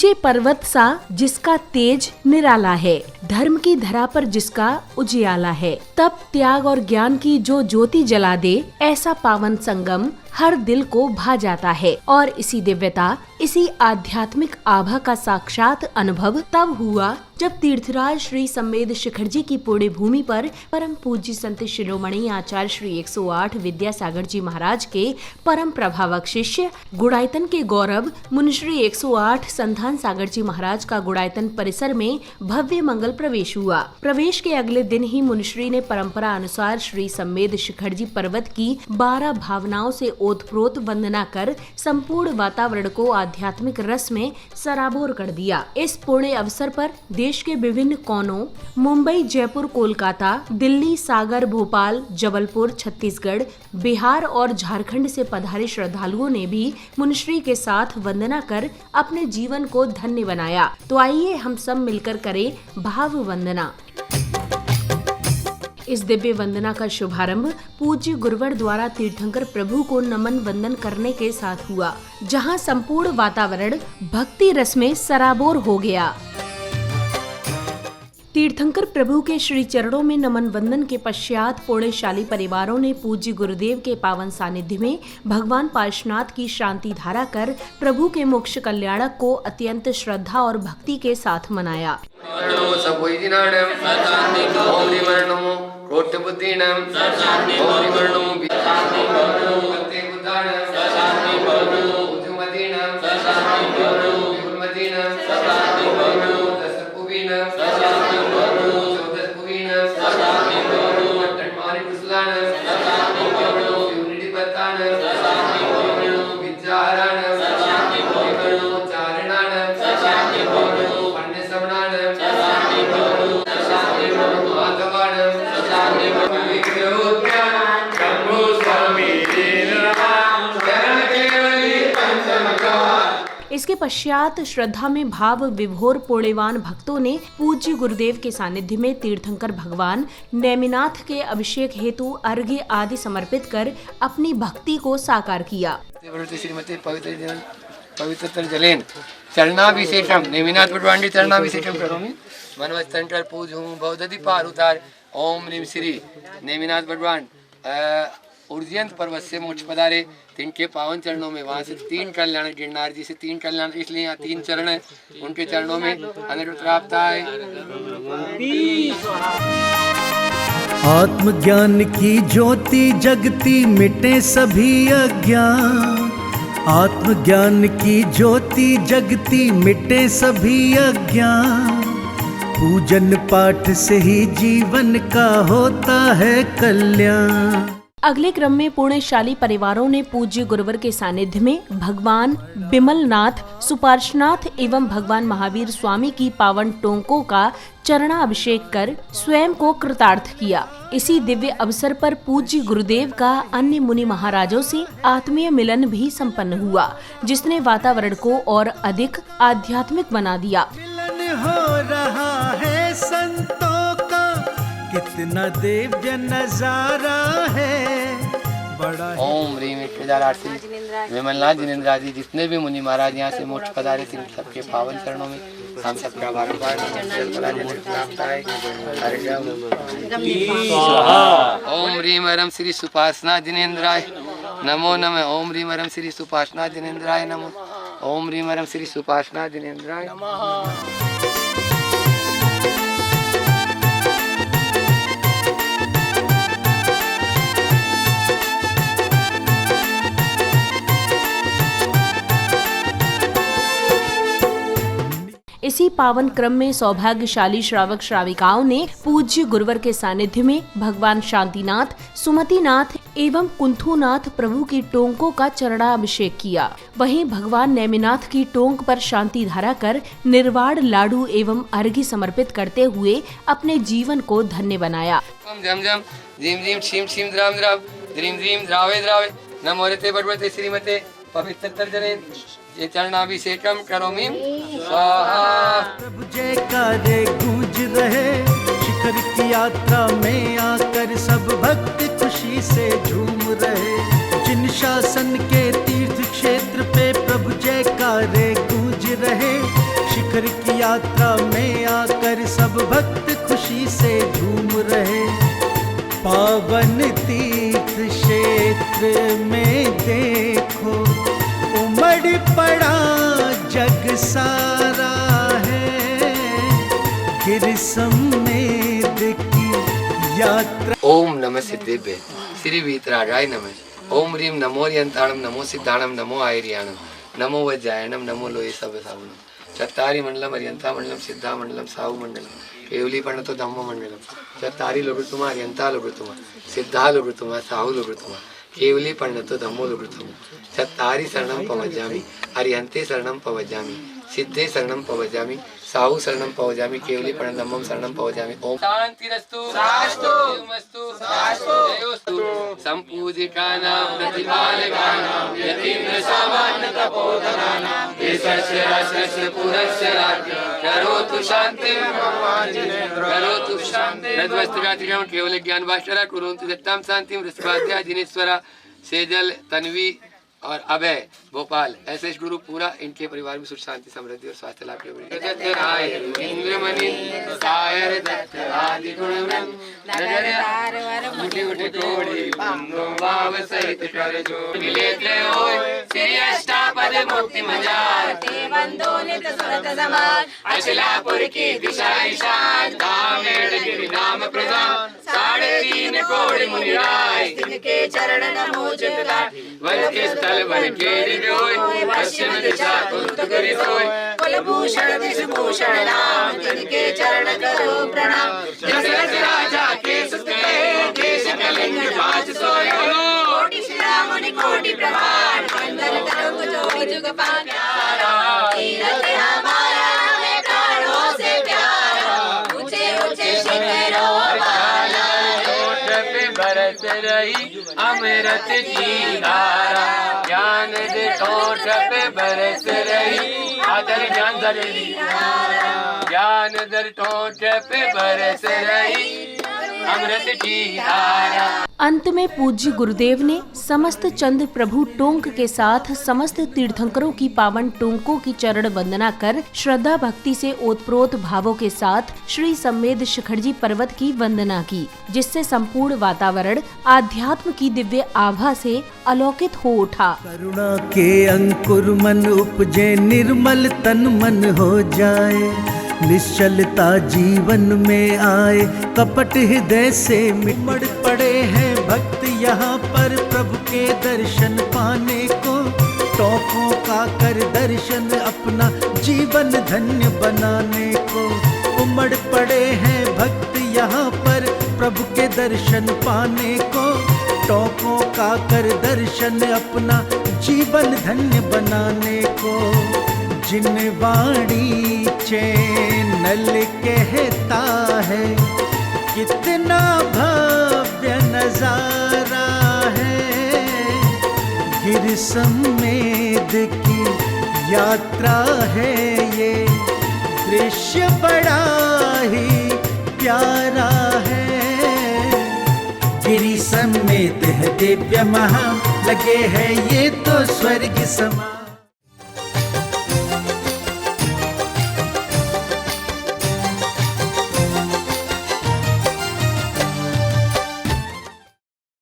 ऊंचे पर्वत सा जिसका तेज निराला है, धर्म की धरा पर जिसका उजियाला है, तप त्याग और ज्ञान की जो ज्योति जला दे, ऐसा पावन संगम हर दिल को भा जाता है। और इसी दिव्यता, इसी आध्यात्मिक आभा का साक्षात अनुभव तब हुआ जब तीर्थराज श्री सम्मेद शिखर जी की पुण्य भूमि पर परम पूज्य संत शिरोमणि आचार्य श्री 108 विद्यासागर जी महाराज के परम प्रभावक शिष्य गुड़ायतन के गौरव मुनिश्री 108 संतान सागर जी महाराज का गुड़ायतन परिसर में भव्य मंगल प्रवेश हुआ। प्रवेश के अगले दिन ही मुनिश्री ने परंपरा अनुसार श्री सम्मेद शिखर जी पर्वत की 12 भावनाओं से ओतप्रोत वंदना कर संपूर्ण वातावरण को आध्यात्मिक रस में सराबोर कर दिया। इस पुण्य अवसर पर देश के विभिन्न कोनों मुंबई, जयपुर, कोलकाता, दिल्ली, सागर, भोपाल, जबलपुर, छत्तीसगढ़, बिहार और झारखंड से पधारे श्रद्धालुओं ने भी मुनिश्री के साथ वंदना कर अपने जीवन को धन्य बनाया। तो आइए हम सब मिलकर करें भाव वंदना। इस दिव्य वंदना का शुभारंभ पूज्य गुरुवर द्वारा तीर्थंकर प्रभु को नमन वंदन करने के साथ हुआ, जहां संपूर्ण वातावरण भक्ति रस में सराबोर हो गया। तीर्थंकर प्रभु के श्री चरणों में नमन वंदन के पश्चात पुण्यशाली परिवारों ने पूज्य गुरुदेव के पावन सानिध्य में भगवान पार्श्वनाथ की शांति धारा कर प्रभु के मोक्ष कल्याणक को अत्यंत श्रद्धा और भक्ति के साथ मनाया। इसके पश्चात श्रद्धा में भाव विभोर पुण्यवान भक्तों ने पूज्य गुरुदेव के सानिध्य में तीर्थंकर भगवान नेमिनाथ के अभिषेक हेतु अर्घ्य आदि समर्पित कर अपनी भक्ति को साकार किया। श्रीमती पवित्र जलेन चरणाभिषेकम नेमिनाथ भगवान चरणाभिषेकम करोमि मनवस्तंटर पूजहूं बहुदधि पार उतार ओम ह्रीं श्री नेमिनाथ भगवान उर्जयंत पर्वत से मोक्ष पधारे, तिनके पावन चरणों में वहाँ से 3 कल्याण गिरनार जी से 3 कल्याण, इसलिए यहाँ 3 चरण है, उनके चरणों में अनिरुद्ध प्राप्त है। आत्मज्ञान की ज्योति जगती मिटे सभी अज्ञान, आत्मज्ञान की ज्योति जगती मिटे सभी अज्ञान, पूजन पाठ से ही जीवन का होता है कल्याण। अगले क्रम में पुण्यशाली परिवारों ने पूज्य गुरुवर के सानिध्य में भगवान बिमलनाथ, सुपार्श्वनाथ एवं भगवान महावीर स्वामी की पावन टोंकों का चरणाभिषेक कर स्वयं को कृतार्थ किया। इसी दिव्य अवसर पर पूज्य गुरुदेव का अन्य मुनि महाराजों से आत्मीय मिलन भी संपन्न हुआ, जिसने वातावरण को और अधिक आध्यात्मिक बना दिया। मिलन हो रहा है संतों का, कितना दिव्य नजारा है, बड़ा। ओम ह्रीं विमलनाथ जिनेन्द्र आदि जितने भी मुनि महाराज यहाँ से मोक्ष पधारे थे, सबके पावन चरणों में हम सबका बारंबार ओम ह्रीं हरम श्री सुपासना जिनेन्द्राय नमो नमः। ओम ह्रीं हरम श्री सुपासना जिनेन्द्राय नमो। ओम ह्रीं हरम श्री सुपासना जिनेन्द्राय नमः। इसी पावन क्रम में सौभाग्यशाली श्रावक श्राविकाओं ने पूज्य गुरुवर के सानिध्य में भगवान शांतिनाथ, सुमतिनाथ एवं कुंथुनाथ प्रभु की टोंकों का चरणाभिषेक किया। वहीं भगवान नेमिनाथ की टोंक पर शांति धारा कर निर्वाण लाडू एवं अर्घ्य समर्पित करते हुए अपने जीवन को धन्य बनाया। जम जम झीम झीम क्षीम क्षीम द्राम द्राव द्रीम द्रीम द्रावे द्रावे नमो रते भगवते श्रीमते पवित्र जने ये चरणाभिषेकम करोमि स्वाहा। प्रभु जयकारे गूंज रहे, शिखर की यात्रा में आकर सब भक्त खुशी से झूम रहे। जिन शासन के तीर्थ क्षेत्र पे प्रभु जयकारे गूंज रहे, शिखर की यात्रा में आकर सब भक्त खुशी से झूम रहे। पावन तीर्थ क्षेत्र में देखो उमड़ पड़ा जग सारा है, गिर समेत की यात्रा। ओम नमः सिद्धेभ्य श्री वीतरागाय नमः। ओम ह्रीं नमो रियंताणम नमो सिद्धाणम नमो आयर्याणम नमो वज्रायणम नमो लोये सब सावणम। चत्तारि मंडलम अरियंता मंडलम सिद्धा मंडलम साहु मंडलम केवली पर्णतो धम्म मंडलम। चत्तारि लघुतुमा अरियंता लघुतुमा सिद्धा लघुतुमा साहु लघुतुमा केवली पर्णतो धम्मो लघुतुमा। चत्तारि शरणं पवज्जामि अरियंते शरणं पवज्जामि सिद्धे शरणं पवज्जामि साहु शरणं पवज्जामि केवली पर्णधम्मं शरणं पवज्जामि। ओम शांतिरस्तु सास्तु मस्तु सास्तु जयोस्तु। संपूजिकानां प्रतिपालकानां यतीन्द्र सामान्य तपोधनानां देशस्य राष्ट्रस्य पुरस्य राज्ञः करोतु शान्तिं करोतु शान्तिं। नद्वस्त्रगात्रिकां केवल ज्ञान भास्करा कुर्वन्तु दत्तां शान्तिं। रसवाद्या जिनेश्वरा सेजल तन्वी और अभय भोपाल ऐसे गुरु पूरा इनके परिवार में सुख शांति समृद्धि और स्वास्थ्य लाभ के इंद्रमणि सायर दत्त आदि गुणवृंद मुठि मुठि कोड़ी बंधु भाव सहित कर जो मिले थे होय श्री अष्टापद मुक्ति मजार ते बंधु नित सुरत समाज। अचलापुर की दिशा ईशान धामेड़ गिरि नाम प्रधान 3.5 कोടി मुनिराय तिनके चरण नमो जगदाय। वन के स्थल वन के होय पश्चिम दिशा कुंत करि सोय कुलभूषण दिशभूषण नाम तिनके चरण करो प्रणाम। दशरथ राजा के सुते देश कलिंग पांच सोय कोटि श्री मुनि कोटि प्रमाण वंदन तरंग जोड़ी जुग पान प्यारा तीरथ हमारा हमें प्राणों से प्यारा ऊंचे ऊंचे शिखरों वाला बरस रही अमृत की धारा ज्ञान दे ठोठ पे बरस रही आदर ज्ञान धरली ज्ञान दर ठोठ पे बरस रही अमृत की धारा। अंत में पूज्य गुरुदेव ने समस्त चंद प्रभु टोंक के साथ समस्त तीर्थंकरों की पावन टोंकों की चरण वंदना कर श्रद्धा भक्ति से ओतप्रोत भावों के साथ श्री सम्मेद शिखरजी पर्वत की वंदना की, जिससे संपूर्ण वातावरण आध्यात्म की दिव्य आभा से अलौकित हो उठा। करुणा के अंकुर मन उपजे निर्मल तन मन हो जाए, निश्चलता जीवन में आए कपट हृदय से मिमड़ पड़े हैं भक्त यहाँ पर प्रभु के दर्शन पाने को। टोकों का कर दर्शन अपना जीवन धन्य बनाने को। उमड़ पड़े हैं भक्त यहाँ पर प्रभु के दर्शन पाने को। टोकों का कर दर्शन अपना जीवन धन्य बनाने को। जिन वाणी चैनल कहता है कितना भव्य नजारा है, गिर समेत की यात्रा है ये दृश्य बड़ा ही प्यारा है। गिरि समेत है दिव्य महा लगे है ये तो स्वर्ग समान।